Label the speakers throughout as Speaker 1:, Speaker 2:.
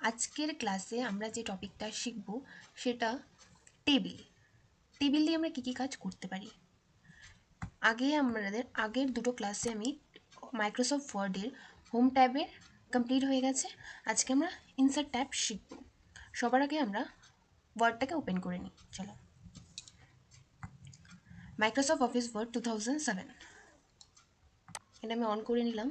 Speaker 1: আজকের ক্লাসে আমরা যে টপিকটা শিখব সেটা টেবিল। টেবিল দিয়ে আমরা কী কী কাজ করতে পারি। আমাদের আগের দুটো ক্লাসে আমি মাইক্রোসফট ওয়ার্ডের হোম ট্যাবের কমপ্লিট হয়ে গেছে। আজকে আমরা ইনসার্ট ট্যাব শিখব। সবার আগে আমরা ওয়ার্ডটাকে ওপেন করে নিই। চলো, মাইক্রোসফট অফিস ওয়ার্ড 2007 এটা আমি অন করে নিলাম।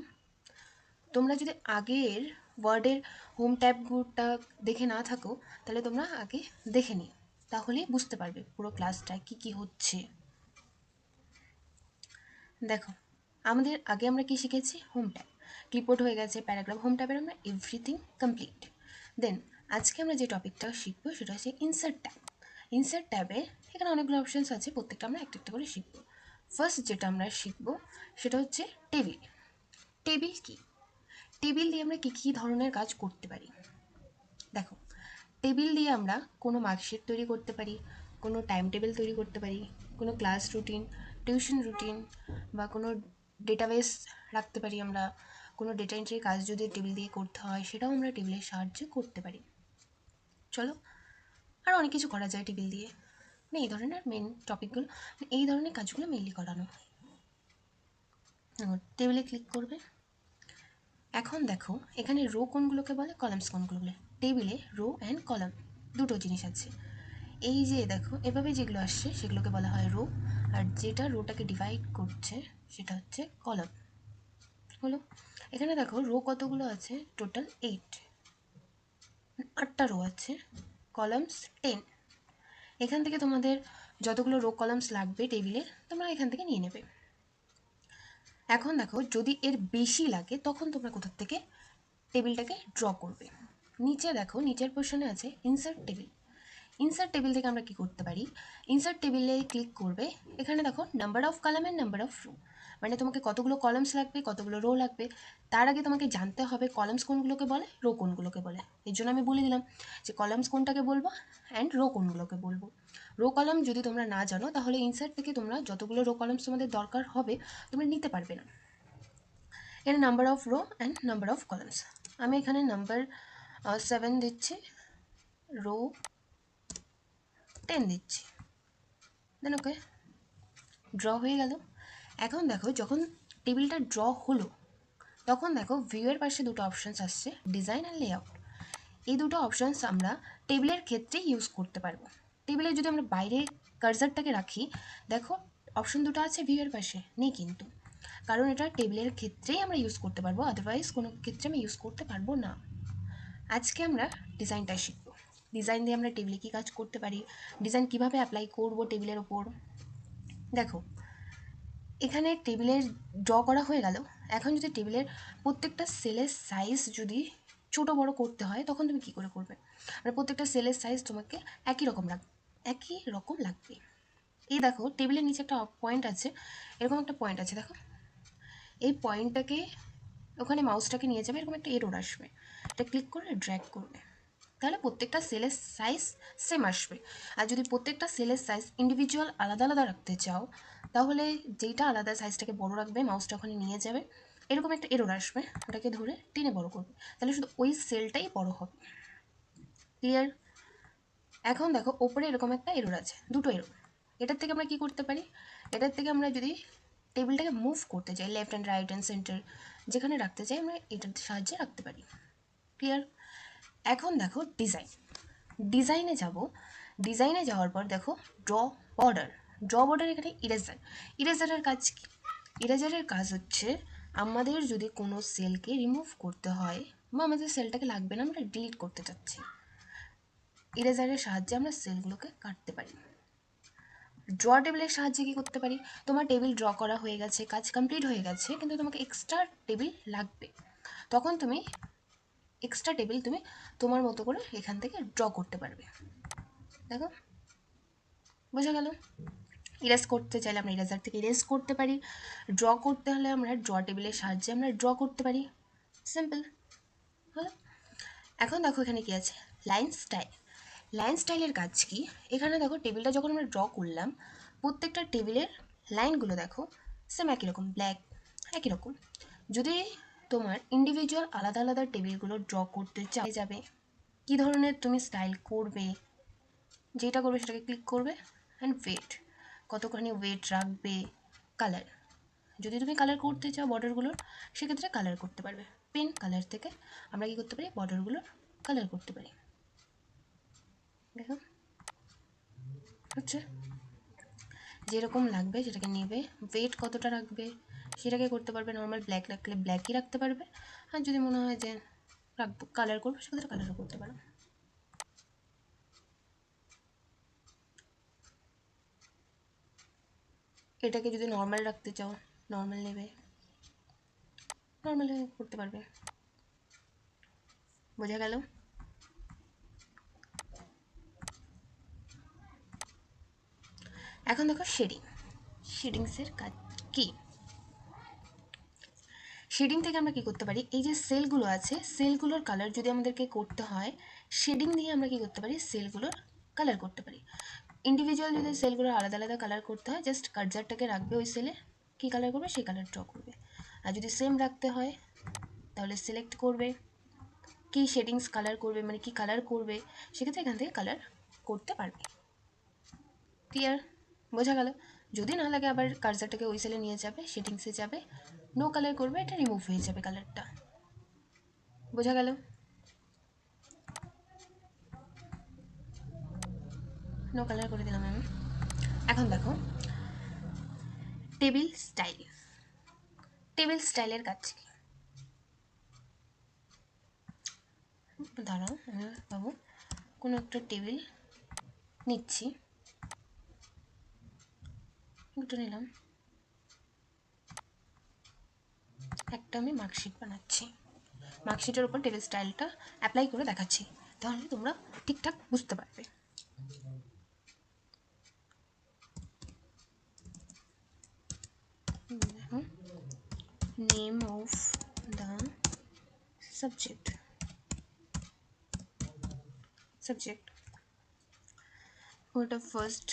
Speaker 1: তোমরা যদি আগের ওয়ার্ডের হোম ট্যাবগুলোটা দেখে না থাকো তাহলে তোমরা আগে দেখে নিও, তাহলে বুঝতে পারবে পুরো ক্লাসটায় কী কী হচ্ছে। দেখো, আমাদের আগে আমরা কি শিখেছি? হোম ট্যাব, ক্লিপবোর্ড হয়ে গেছে, প্যারাগ্রাফ। হোম ট্যাবের আমরা এভরিথিং কমপ্লিট। দেন আজকে আমরা যে টপিকটা শিখবো সেটা হচ্ছে ইনসার্ট ট্যাব। ইনসার্ট ট্যাবে এখানে অনেকগুলো অপশানস আছে, প্রত্যেকটা আমরা একটা একটা করে শিখবো। ফার্স্ট যেটা আমরা শিখবো সেটা হচ্ছে টেবিল। টেবিল কি? টেবিল দিয়ে আমরা কী কী ধরনের কাজ করতে পারি। দেখো, টেবিল দিয়ে আমরা কোনো মার্কশিট তৈরি করতে পারি, কোনো টাইম টেবিল তৈরি করতে পারি, কোনো ক্লাস রুটিন, টিউশন রুটিন বা কোনো ডেটাবেস রাখতে পারি আমরা। কোনো ডেটা এন্ট্রির কাজ যদি টেবিল দিয়ে করতে হয় সেটাও আমরা টেবিলের সাহায্যে করতে পারি। চলো, আর অনেক কিছু করা যায় টেবিল দিয়ে। মানে এই ধরনের মেন টপিকগুলো, এই ধরনের কাজগুলো মেনলি করানো হয়। টেবিলে ক্লিক করবে। এখন দেখো এখানে রো কোনগুলোকে বলে, কলামস কোনগুলো বলে। টেবিলে রো অ্যান্ড কলাম দুটো জিনিস আছে। এই যে দেখো এভাবে যেগুলো আসছে সেগুলোকে বলা হয় রো, আর যেটা রোটাকে ডিভাইড করছে সেটা হচ্ছে কলাম। হলো, এখানে দেখো রো কতগুলো আছে, টোটাল 8টা রো আছে, কলামস 10। এখান থেকে তোমাদের যতগুলো রো কলামস লাগবে টেবিলে তোমরা এখান থেকে নিয়ে নেবে। এখন দেখো যদি এর বেশি লাগে তখন তোমরা কোথা থেকে টেবিলটাকে ড্র করবে। নিচে দেখো, নিচের পোর্শনে আছে ইনসার্ট টেবিল। ইনসার্ট টেবিল থেকে আমরা কি করতে পারি, ইনসার্ট টেবিলে ক্লিক করবে। এখানে দেখো number of column and number of rho, মানে তোমাকে কতগুলো কলামস লাগবে, কতগুলো রো লাগবে। তার আগে তোমাকে জানতে হবে কলামস কোনগুলোকে বলে, রো কোনগুলোকে বলে। এর জন্য আমি বলে দিলাম যে কলামস কোনটাকে বলবো অ্যান্ড রো কোনগুলোকে বলবো। রো কলাম যদি তোমরা না জানো তাহলে ইনসার্ট থেকে তোমরা যতগুলো রো কলামস তোমাদের দরকার হবে তোমরা নিতে পারবে না। এখানে number of rho and number of columns, আমি এখানে নাম্বার 7 দিচ্ছি, রো 10 দিচ্ছি। দেন ওকে, ড্র হয়ে গেল। এখন দেখো যখন টেবিলটা ড্র হলো তখন দেখো ভিউয়ের পাশে দুটো অপশানস আসছে, ডিজাইন আর লেআউট। এই দুটো অপশানস আমরা টেবিলের ক্ষেত্রে ইউজ করতে পারবো। টেবিলে যদি আমরা বাইরে কার্সারটাকে রাখি, দেখো অপশন দুটো আছে ভিউয়ের পাশে, নেই কিন্তু, কারণ এটা টেবিলের ক্ষেত্রেই আমরা ইউজ করতে পারবো, আদারওয়াইজ কোনো ক্ষেত্রে আমি ইউজ করতে পারবো না। আজকে আমরা ডিজাইনটা শিখবো। ডিজাইন দিয়ে আমরা টেবিলে কী কাজ করতে পারি, ডিজাইন কীভাবে অ্যাপ্লাই করবো টেবিলের ওপর। দেখো, এখানে টেবিলের ড্র করা হয়ে গেল। এখন যদি টেবিলের প্রত্যেকটা সেলের সাইজ যদি ছোট বড় করতে হয় তখন তুমি কী করে করবে, মানে প্রত্যেকটা সেলের সাইজ তোমাকে একই রকম লাগবে। এই দেখো টেবিলের নিচে একটা পয়েন্ট আছে, এরকম একটা পয়েন্ট আছে, দেখো এই পয়েন্টটাকে ওখানে মাউসটাকে নিয়ে যাবে, এরকম একটা এরর আসবে, এটা ক্লিক করে ড্র্যাগ করবে, তাহলে প্রত্যেকটা সেলের সাইজ সেম আসবে। আর যদি প্রত্যেকটা সেলের সাইজ ইন্ডিভিজুয়াল আলাদা আলাদা রাখতে চাও তাহলে যেইটা আলাদা সাইজটাকে বড় রাখবে, মাউসটা ওখানে নিয়ে যাবে, এরকম একটা এরর আসবে, ওটাকে ধরে টেনে বড় করবে, তাহলে শুধু ওই সেলটাই বড় হবে। ক্লিয়ার? এখন দেখো ওপরে এরকম একটা এরর আছে, দুটো এরর। এটার থেকে আমরা কি করতে পারি, এটার থেকে আমরা যদি টেবিলটাকে মুভ করতে চাই left and right and centre যেখানে রাখতে চাই আমরা এটার সাহায্যে রাখতে পারি। ক্লিয়ার? এখন দেখো ডিজাইনে যাব। ডিজাইনে যাওয়ার পর দেখো ড্র বর্ডার। ড্র বর্ডার এখানে ইরেজারের কাজ কি? ইরেজারের কাজ হচ্ছে আমাদের যদি কোনো সেলকে রিমুভ করতে হয় বা আমাদের সেলটাকে লাগবে না, আমরা ডিলিট করতে চাচ্ছি, ইরেজারের সাহায্যে আমরা সেলগুলোকে কাটতে পারি। ড্র টেবিলের সাহায্যে কী করতে পারি, তোমার টেবিল ড্র করা হয়ে গেছে, কাজ কমপ্লিট হয়ে গেছে, কিন্তু তোমাকে এক্সট্রা টেবিল লাগবে, তখন তুমি এক্সট্রা টেবিল তুমি তোমার মতো করে এখান থেকে ড্র করতে পারবে। দেখো, বোঝা গেল? ইরেজ করতে চাইলে আমরা ইরেজার থেকে ইরেজ করতে পারি, ড্র করতে হলে আমরা ড্র টেবিলের সাহায্যে আমরা ড্র করতে পারি। সিম্পল হলো। এখন দেখো এখানে কি আছে, লাইন স্টাইল। লাইন স্টাইলের কাজ কি, এখানে দেখো টেবিলটা যখন আমরা ড্র করলাম প্রত্যেকটা টেবিলের লাইনগুলো দেখো সেম একই রকম, ব্ল্যাক একই রকম। যদি তোমার ইন্ডিভিজুয়াল আলাদা আলাদা টেবিলগুলো ড্র করতে চাই যাবে, কী ধরনের তুমি স্টাইল করবে, যেটা করবে সেটাকে ক্লিক করবে। অ্যান্ড ওয়েট, কতখানি ওয়েট রাখবে। কালার, যদি তুমি কালার করতে চাও বর্ডারগুলোর, সেক্ষেত্রে কালার করতে পারবে। পেন কালার থেকে আমরা কী করতে পারি, বর্ডারগুলোর কালার করতে পারি। দেখো হচ্ছে যেরকম লাগবে সেটাকে নেবে, ওয়েট কতটা রাখবে সেটাকে করতে পারবে। নর্মাল ব্ল্যাক রাখলে ব্ল্যাকই রাখতে পারবে, আর যদি মনে হয় যে রাখবো কালার করবো সেক্ষেত্রে কালারও করতে পারো। এটাকে যদি নর্মাল রাখতে চাও নর্মাল নেবে, নর্মাল করতে পারবে। বোঝা গেল? এখন দেখো শেডিং, শেডিংসের কাজ কি। শেডিং থেকে আমরা কি করতে পারি, এই যে সেলগুলো আছে সেলগুলোর কালার যদি আমাদেরকে করতে হয়, শেডিং দিয়ে আমরা কি করতে পারি, সেলগুলোর কালার করতে পারি। ইন্ডিভিজুয়াল যদি সেলগুলোর আলাদা আলাদা কালার করতে হয়, জাস্ট কার্জারটাকে রাখবে ওই সেলে, কী কালার করবে সেই কালার ড্র করবে। আর যদি সেম রাখতে হয় তাহলে সিলেক্ট করবে কি শেডিংস কালার করবে, মানে কি কালার করবে, সেক্ষেত্রে এখান থেকে কালার করতে পারবে। ক্লিয়ার? বোঝা গেল? যদি না লাগে আবার কার্সারটাকে ওই সেলে নিয়ে যাবে, সেটিংসে যাবে, নো কালার করবে, এটা রিমুভ হয়ে যাবে কালারটা। বোঝা গেল? নো কালার করে দিলাম আমি। এখন দেখো টেবিল স্টাইল, টেবিল স্টাইলের কাজ কি। দাঁড়াও আমি বাবু কোনো একটা টেবিল নিচ্ছি, একটু নিলাম, একটা আমি মার্কশিট বানাচ্ছি, মার্কশিটের উপর টেবিল স্টাইলটা অ্যাপ্লাই করে দেখাচ্ছি, তাহলে তোমরা ঠিকঠাক বুঝতে পারবে। Name of the subject, subject ওটা ফার্স্ট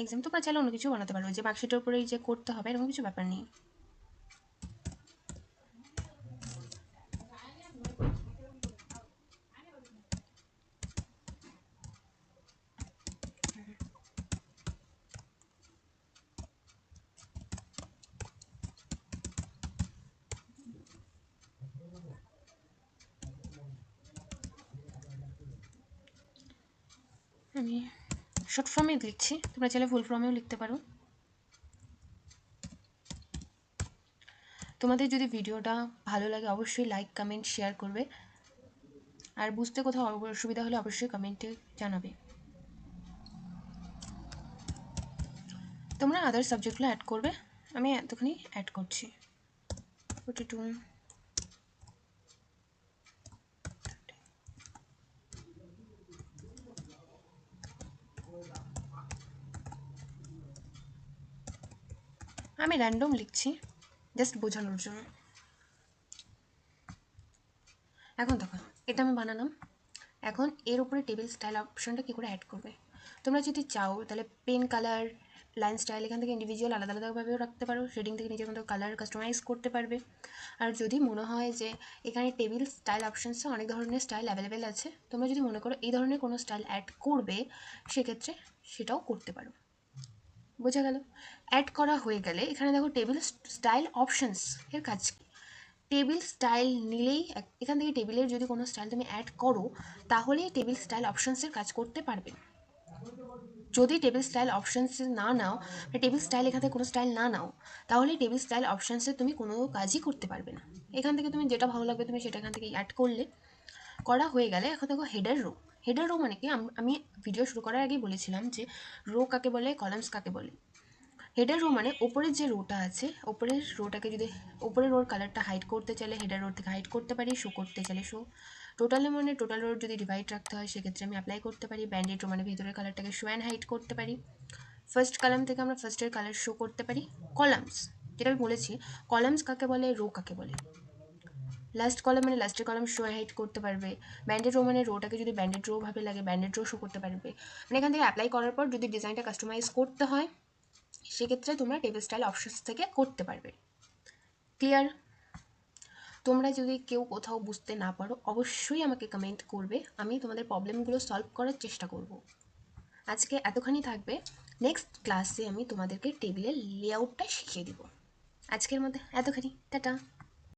Speaker 1: এক্সাম। তোমরা চাইলে অন্য কিছু বানাতে পারো, যে মার্কশিটের উপরেই যে করতে হবে এরকম কিছু ব্যাপার নেই। আমি শর্ট ফর্মে লিখছি, তোমরা চাইলে ফুল ফর্মেও লিখতে পারো। তোমাদের যদি ভিডিওটা ভালো লাগে অবশ্যই লাইক কমেন্ট শেয়ার করবে, আর বুঝতে কোথাও অসুবিধা হলে অবশ্যই কমেন্টে জানাবে। তোমরা আদার সাবজেক্টগুলো অ্যাড করবে, আমি এতখানি অ্যাড করছি। 42 আমি র্যান্ডম লিখছি জাস্ট বোঝানোর জন্য। এখন দেখো এটা আমি বানালাম, এখন এর উপরে টেবিল স্টাইল অপশনটা কী করে অ্যাড করবে। তোমরা যদি চাও তাহলে পেন কালার লাইন স্টাইল এখান থেকে ইন্ডিভিজুয়াল আলাদা আলাদাভাবেও রাখতে পারো, শেডিং থেকে নিজের মতো কালার কাস্টমাইজ করতে পারবে। আর যদি মনে হয় যে এখানে টেবিল স্টাইল অপশানসে অনেক ধরনের স্টাইল অ্যাভেলেবেল আছে, তোমরা যদি মনে করো এই ধরনের কোনো স্টাইল অ্যাড করবে, সেক্ষেত্রে সেটাও করতে পারো। বোঝা গেল? অ্যাড করা হয়ে গেলে এখানে দেখো টেবিল স্টাইল অপশানস এর কাজ কী। টেবিল স্টাইল নিলেই এখান থেকে টেবিলের যদি কোনো স্টাইল তুমি অ্যাড করো, তাহলেই টেবিল স্টাইল অপশানসের কাজ করতে পারবে। যদি টেবিল স্টাইল অপশানসে না নাও, টেবিল স্টাইল এখান থেকে কোনো স্টাইল না নাও, তাহলে টেবিল স্টাইল অপশানসে তুমি কোনো কাজই করতে পারবে না। এখান থেকে তুমি যেটা ভালো লাগবে তুমি সেটা এখান থেকে অ্যাড করলে, করা হয়ে গেলে এখন দেখো হেডার রো। হেডার রো মানে কি, আমি ভিডিও শুরু করার আগেই বলেছিলাম যে রো কাকে বলে, কলামস কাকে বলে। হেডার রো মানে ওপরের যে রোটা আছে, ওপরের রোটাকে যদি ওপরের রোর কালারটা হাইড করতে চাইলে হেডার রো থেকে হাইড করতে পারি, শো করতে চাইলে শো। টোটালে মানে টোটাল রোড যদি ডিভাইড রাখতে হয় সেক্ষেত্রে আমি অ্যাপ্লাই করতে পারি। ব্যান্ডেড রো মানে ভেতরের কালারটাকে শো অ্যান্ড হাইড করতে পারি। ফার্স্ট কলাম থেকে আমরা ফার্স্টের কালার শো করতে পারি। কলামস, যেটা আমি বলেছি, কলামস কাকে বলে, রো কাকে বলে। লাস্ট কলাম মানে লাস্টের কলাম শো হাইড করতে পারবে। ব্যান্ডেড রো মানে রোটাকে যদি ব্যান্ডেড রো ভাবে লাগে ব্যান্ডেড রো শো করতে পারবে। মানে এখান থেকে অ্যাপ্লাই করার পর যদি ডিজাইনটা কাস্টমাইজ করতে হয়, সেক্ষেত্রে তোমরা টেবিল স্টাইল অপশনস থেকে করতে পারবে। ক্লিয়ার? তোমরা যদি কেউ কোথাও বুঝতে না পারো অবশ্যই আমাকে কমেন্ট করবে, আমি তোমাদের প্রবলেমগুলো সলভ করার চেষ্টা করব। আজকে এতখানি থাকবে, নেক্সট ক্লাসে আমি তোমাদেরকে টেবিলের লেআউটটা শিখিয়ে দিব। আজকের মধ্যে এতখানি, টাটা।